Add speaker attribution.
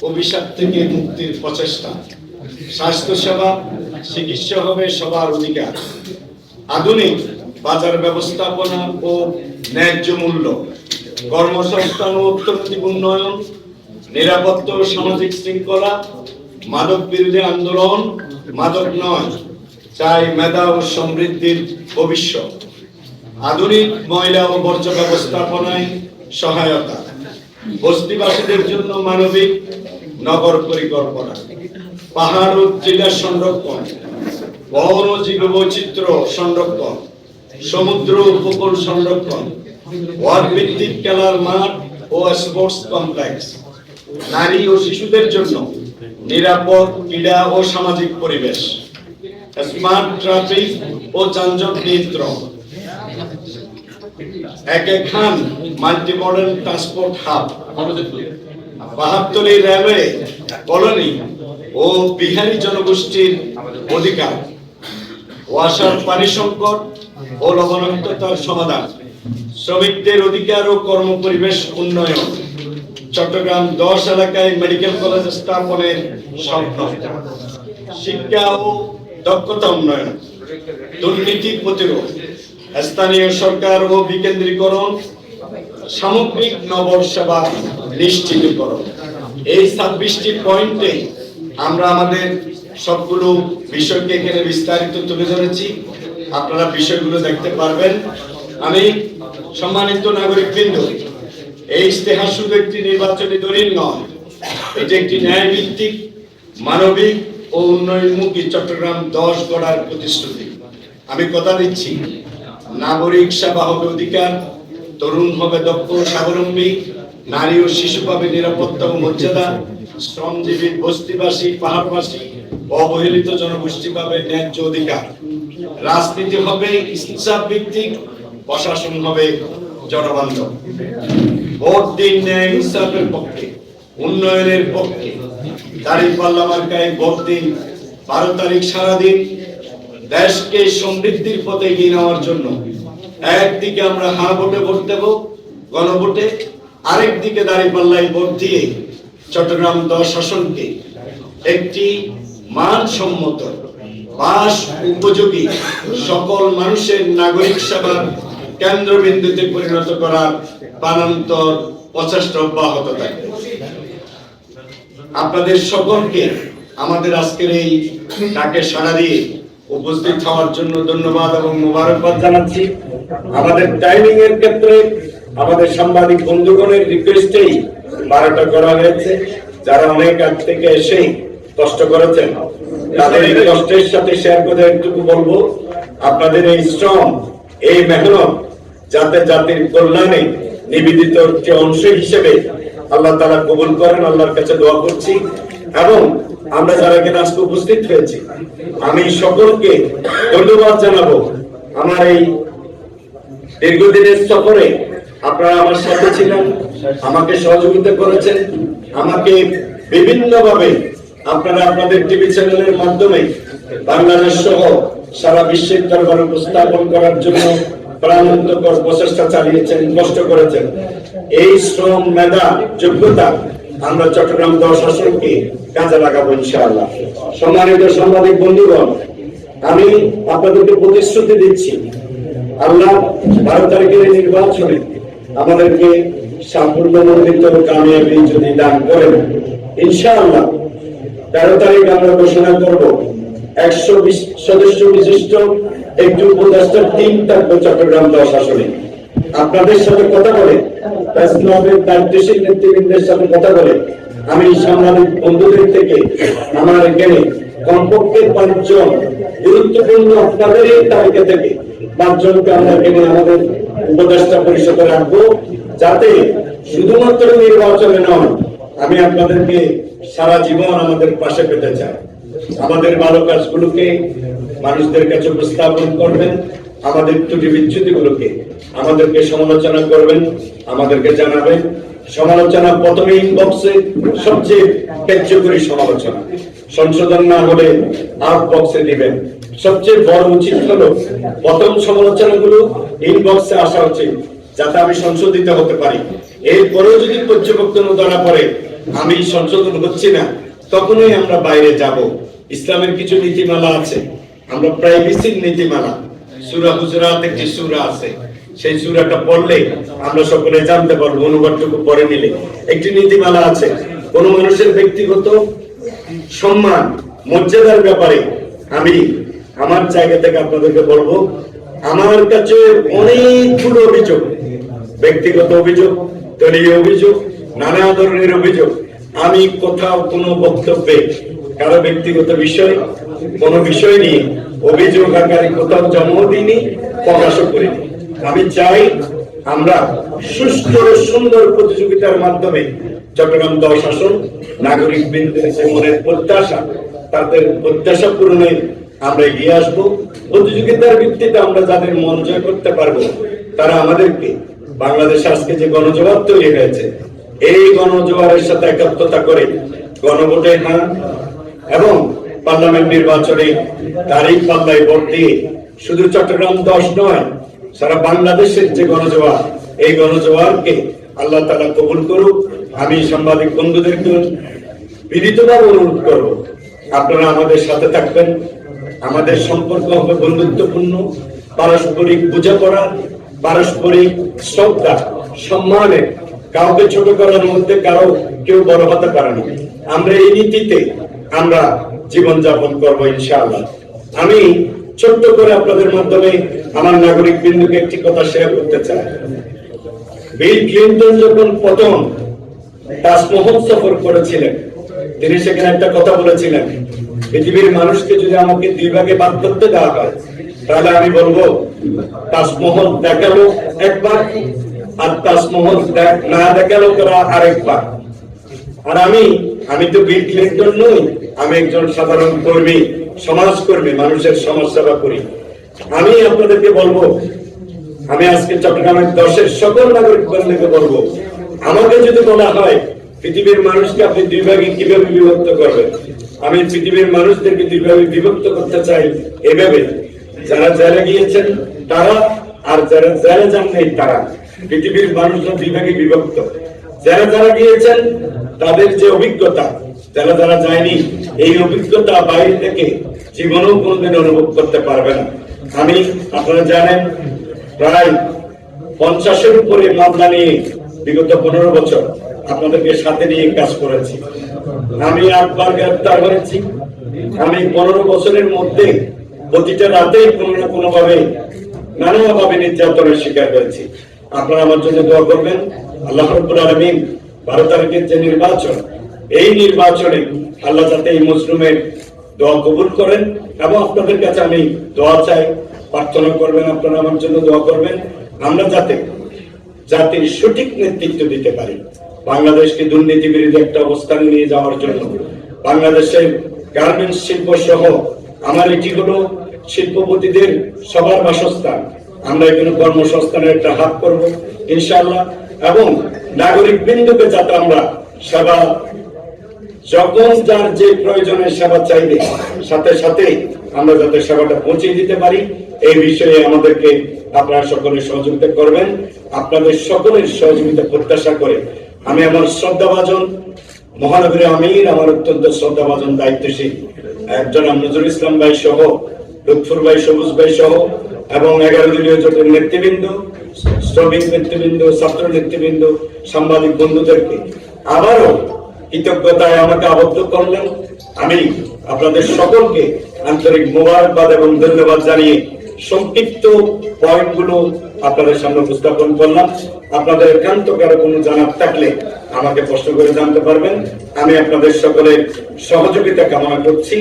Speaker 1: অভিশাপ থেকে মুক্তির প্রচেষ্টা। স্বাস্থ্যসেবা, চিকিৎসা হবে সবার অধিকার। আধুনিক বাজার ব্যবস্থাপনা ও ন্যায্য মূল্য, কর্মসংস্থান ও অর্থনৈতিক উন্নয়ন, নিরাপত্তা ও সামাজিক শৃঙ্খলা, মাদক বিরোধী আন্দোলন, মাদক নয়, চাই মেধা ও সমৃদ্ধির ভবিষ্যৎ। আধুনিক ময়লা ও বর্জ্য ব্যবস্থাপনায় সহায়তা, বস্তিবাসীদের জন্য মানবিক নগর পরিকল্পনা, পাহাড় ও জেলা সংরক্ষণ, বন ও জীববৈচিত্র্য সংরক্ষণ, সমুদ্র উপকূল সংরক্ষণ, ওয়ার্ড ভিত্তিক খেলার মাঠ ও স্পোর্টস কমপ্লেক্স, নারী ও শিশুদের জন্য নিরাপদ ক্রীড়া ও সামাজিক পরিবেশ, স্মার্ট ট্রাফিক ও যানজট নিয়ন্ত্রণ, A K Khan multi modal transport hub, বাহাত্তরী রেলওয়ে কলোনি ও বিহারি জনগোষ্ঠীর অধিকার, ওয়াসার পানি সংকট ও লবণাক্ততার সমাধান, শ্রমিকদের অধিকার ও কর্মপরিবেশ উন্নয়ন, চট্টগ্রাম 10 এলাকায় মেডিকেল কলেজ স্থাপনের স্বপ্ন, শিক্ষা ও দক্ষতা উন্নয়ন, দুর্নীতি প্রতিরোধ, স্থানীয় সরকার ও বিকেন্দ্রীকরণ, সামগ্রিক নগর সেবা নিশ্চিতকরণ। এই 26টি পয়েন্টে আমরা আমাদের সবগুলো বিষয়কে এখানে বিস্তারিত তুলে ধরেছি। আপনারা বিষয়গুলো দেখতে পারবেন। আমি সম্মানিত নাগরিকবৃন্দ, এই ইশতেহার শুধু একটি নির্বাচনী দলিল নয়, এটি একটি ন্যায়ভিত্তিক, মানবিক ও উন্নয়নমুখী চট্টগ্রাম 10 গড়ার প্রতিশ্রুতি। আমি কথা দিচ্ছি, নাগরিক সেবা হবে অধিকার, তরুণ হবে দক্ষ স্বাবলম্বী, নারী ও শিশু পাবে নিরাপত্তা ও মর্যাদা, শ্রমজীবী বস্তিবাসী পাহাড়বাসী অবহেলিত জনগোষ্ঠী পাবে ন্যায্য অধিকার, রাজনীতি হবে ইনসাফ ভিত্তিক, প্রশাসন হবে জনবান্ধব। ভোট দিন ন্যায় ইনসাফের পক্ষে, উন্নয়নের পক্ষে, দাঁড়িপাল্লা মার্কায় ভোট দিন। 12 তারিখ সারাদিন দেশকে সমৃদ্ধির পথে এগিয়ে নেওয়ার জন্য একদিকে আমরা হ্যাঁ ভোটে ভোট দেব, গণভোটে, আরেকদিকে দাঁড়িপাল্লায় ভোট দিয়ে চট্টগ্রাম 10 আসনকে একটি মানসম্মত, বাস উপযোগী, সকল মানুষের নাগরিক সেবার কেন্দ্রবিন্দুতে পরিণত করার প্রাণান্তর প্রচেষ্টা অব্যাহত থাকবে। আপনাদের সকলকে আমাদের আজকের এই ডাকে সাড়া দিয়ে উপস্থিত হওয়ার জন্য ধন্যবাদ এবং মোবারকবাদ জানাচ্ছি। আমাদের টাইমিং এর ক্ষেত্রে আমাদের সাংবাদিক বন্ধুগণের রিকোয়েস্টেই 12টা করা হয়েছে। যারা অনেক আগ থেকে এসে কষ্ট করেছেন, তাদের এই কষ্টের সাথে শেয়ার করে একটুকু বলবো, আপনাদের এই শ্রম, এই মেহনত যাতে জাতির কল্যাণে নিবেদিত একটি অংশ হিসেবে আল্লাহ তাআলা কবুল করেন, আল্লাহর কাছে দোয়া করছি। এবং আমরা যারা এখানে আজকে উপস্থিত হয়েছি, আমি সকলকে ধন্যবাদ জানাবো। আমার এই দীর্ঘদিনের সফরে আপনারা আমার সাথে ছিলেন, আমাকে সহযোগিতা করেছেন, আমাকে বিভিন্নভাবে আপনারা আপনাদের টিভি চ্যানেলের মাধ্যমে বাংলাদেশ সহ সারা বিশ্বের দরবারে উপস্থাপন করার জন্য প্রাণান্তকর প্রচেষ্টা চালিয়েছেন, কষ্ট করেছেন। এই শ্রম, মেধা, যোগ্যতা আমরা চট্টগ্রাম 10 আসনকে কাজে লাগাবো ইনশাআল্লাহ। সম্মানিত সাংবাদিক বন্ধুগণ, আমি আপনাদেরকে প্রতিশ্রুতি দিচ্ছি, আল্লাহ 12 তারিখের নির্বাচনে আমাদেরকে সাফল্যমণ্ডিত কামিয়াবি যদি দান করেন, ইনশাআল্লাহ 13 তারিখ আমরা ঘোষণা করব 120 সদস্য বিশিষ্ট একটি উপদেষ্টা টিম থাকবে চট্টগ্রাম 10 আসনে। আপনাদের সাথে কথা বলে, দায়িত্বশীল নেতৃবৃন্দের সাথে কথা বলে, আমি সাংবাদিক বন্ধুদের থেকে আমার এখানে কমপক্ষে 5 জন গুরুত্বপূর্ণ, আপনাদের এই তালিকা থেকে 5 জনকে আমরা এখানে আমাদের উপদেষ্টা পরিষদে রাখবো, যাতে শুধুমাত্র নির্বাচনে নয়, আমি আপনাদেরকে সারা জীবন আমাদের পাশে পেতে চাই। আমাদের ভালো কাজগুলোকে মানুষদের কাছে উপস্থাপন করবেন, আমাদের ত্রুটি বিচ্যুতিগুলোকে আমাদেরকে সমালোচনা করবেন, আমাদেরকে জানাবেন। সমালোচনা প্রথমে ইনবক্সে, সবচেয়ে কার্যকরী সমালোচনা, সংশোধন না হলে আউট বক্সে দিবেন। সবচেয়ে বড় উচিত হলো প্রথম সমালোচনাগুলো ইনবক্সে আসা উচিত, যাতে আমি সংশোধিত হতে পারি। এরপরেও যদি পর্যবেক্ষণ ধরা পড়ে, আমি সংশোধন হচ্ছি না, তখনই আমরা বাইরে যাব। ইসলামের কিছু নীতিমালা আছে, আমরা প্রাইভেসির নীতিমালা, সূরা হুজুরাত একটি সূরা আছে, সেই সূরাটা পড়লে আমরা সকলে জানতে পারবো, অনুবাদটুকু পড়ে নিলে। একটি নীতিমালা আছে, কোন মানুষের ব্যক্তিগত সম্মান মর্যাদার ব্যাপারে আমি আমার জায়গা থেকে আপনাদেরকে বলবো, আমার কাছে অনেকগুলো অভিযোগ, ব্যক্তিগত অভিযোগ, দলীয় অভিযোগ, নানা ধরনের অভিযোগ। আমি কোথাও কোনো বক্তব্যে কারো ব্যক্তিগত বিষয়, কোনো বিষয় নিয়ে অভিযোগ আকারে কোথাও জমাও দিইনি, প্রকাশও করিনি। আমি চাই আমরা সুষ্ঠু ও সুন্দর প্রতিযোগিতার মাধ্যমে চট্টগ্রাম 10 আসন নাগরিক বৃন্দের যে মনের প্রত্যাশা, তাদের প্রত্যাশা পূরণে আমরা এগিয়ে আসবো। প্রতিযোগিতার ভিত্তিতে আমরা যাদের মন জয় করতে পারবো, তারা আমাদেরকে বাংলাদেশে আজকে যে গণজোয়ার তৈরি হয়েছে, এই গণজোয়ারের সাথে একাত্মতা করে গণভোটে হ্যাঁ এবং পার্লামেন্ট নির্বাচনে তারিখ পাল্লায় ভোট দিয়ে শুধু চট্টগ্রাম 10 নয়, সারা বাংলাদেশের যে গণজোয়ার, এই গণজোয়ারকে আল্লাহ তাআলা কবুল করুক। আমি সাংবাদিক বন্ধুদেরকে বিনীতভাবে অনুরোধ করব, আপনারা আমাদের সাথে থাকবেন। আমাদের সম্পর্ক হবে বন্ধুত্বপূর্ণ, পারস্পরিক বোঝাপড়া, পারস্পরিক শ্রদ্ধা, সম্মানে, কাউকে ছোট করার মধ্যে কারো কেউ বড় হতে পারে না। আমরা এই নীতিতে আমরা জীবনযাপন করবো ইনশাআল্লাহ। আমি ছোট্ট করে আপনাদের মাধ্যমে আমার নাগরিক বিন্দুকে একটি কথা শেয়ার করতে চাই। বিল ক্লিন্টন যখন প্রথম তাজমহল সফর করেছিলেন, তিনি সেখানে একটা কথা বলেছিলেন, পৃথিবীর মানুষকে যদি আমাকে 2 ভাগে ভাগ করতে দেওয়া হয়, তাহলে আমি বলবো তাজমহল দেখালো একবার, আর তাজমহল না দেখালো তারা আরেকবার। আর আমি তো বিল ক্লিন্টন নই, আমি একজন সাধারণ কর্মী, সমাজকর্মী, মানুষের সমাজ সেবা করি। আমি আপনাদেরকে বলবো, আমি আজকে চট্টগ্রামের 10-এর সকল নাগরিক বন্ধুকে বলবো, আমাকে যদি বলা হয় পৃথিবীর মানুষকে আপনি 2 ভাগে কিভাবে বিভক্ত করবেন, আমি পৃথিবীর মানুষদেরকে 2 ভাগে বিভক্ত করতে চাই এভাবে, যারা জেলে গিয়েছেন তারা, আর যারা জেলে যান নাই তারা। পৃথিবীর মানুষরা 2 ভাগে বিভক্ত। যারা গিয়েছেন তাদের যে অভিজ্ঞতা, যারা যায়নি, এই অভিজ্ঞতা বাইরে থেকে জীবনেও কোনোদিন অনুভব করতে পারবে না। আমি, আপনারা জানেন, প্রায় 50-এর উপরে মামলা নিয়ে বিগত 15 বছর আপনাদেরকে সাথে নিয়ে কাজ করেছি। আমি 8বার গ্রেফতার হয়েছি। আমি 15 বছরের মধ্যে প্রতিটা রাতেই কোনো না কোনো ভাবে নানাভাবে নির্যাতনের শিকার হয়েছি। আপনারা আমার জন্য দোয়া করবেন। আল্লাহ রাব্বুল আলামিন 12 তারিখের যে নির্বাচন, এই নির্বাচনে আল্লাহ যাতে এই মুসলিমের দোয়া কবুল করেন, এবং আপনাদের কাছে আমি দোয়া চাই, প্রার্থনা করবেন, আপনারা আমার জন্য দোয়া করবেন, আমরা যাতে জাতির সঠিক নেতৃত্ব দিতে পারি, বাংলাদেশকে দুর্নীতি বিরোধী একটা অবস্থানে নিয়ে যাওয়ার জন্য। বাংলাদেশের গার্মেন্টস শিল্প সহ আমার এটি হলো শিল্পপতিদের সবার বাসস্থান, আমরা এখানে কর্মসংস্থানের একটা হাত করব ইনশাআল্লাহ, এবং নাগরিক বিন্দুকে যাতে আমরা সেবা, যখন যার যে প্রয়োজনের সেবা চাইবে সাথে সাথে আমরা যাতে সেবাটা পৌঁছে দিতে পারি, এই বিষয়ে আমাদেরকে আপনারা সকলে সহযোগিতা করবেন। আপনাদের সকলের সহযোগিতা প্রত্যাশা করে আমি আমার শ্রদ্ধাভাজন মহানগরী আমির, আমার অত্যন্ত শ্রদ্ধাভাজন দায়িত্বশীল জনাব নজরুল ইসলাম ভাই সহ, লুৎফর ভাই, সবুজ ভাই সহ, এবং 11 দলীয় জোটের নেতৃবৃন্দ, শ্রমিক নেতৃবৃন্দ, ছাত্র নেতৃবৃন্দ, সাংবাদিক বন্ধুদেরকে আবারও কৃতজ্ঞতায় আমাকে আবদ্ধ করলেন। আমি আপনাদের সকলকে আন্তরিক মোবারকবাদ এবং ধন্যবাদ জানিয়ে সংক্ষিপ্ত পয়েন্টগুলো আপনাদের সামনে উপস্থাপন করলাম। আপনাদের একান্ত কারো কোনো জানার থাকলে আমাকে প্রশ্ন করে জানতে পারবেন। আমি আপনাদের সকলের সহযোগিতা কামনা করছি।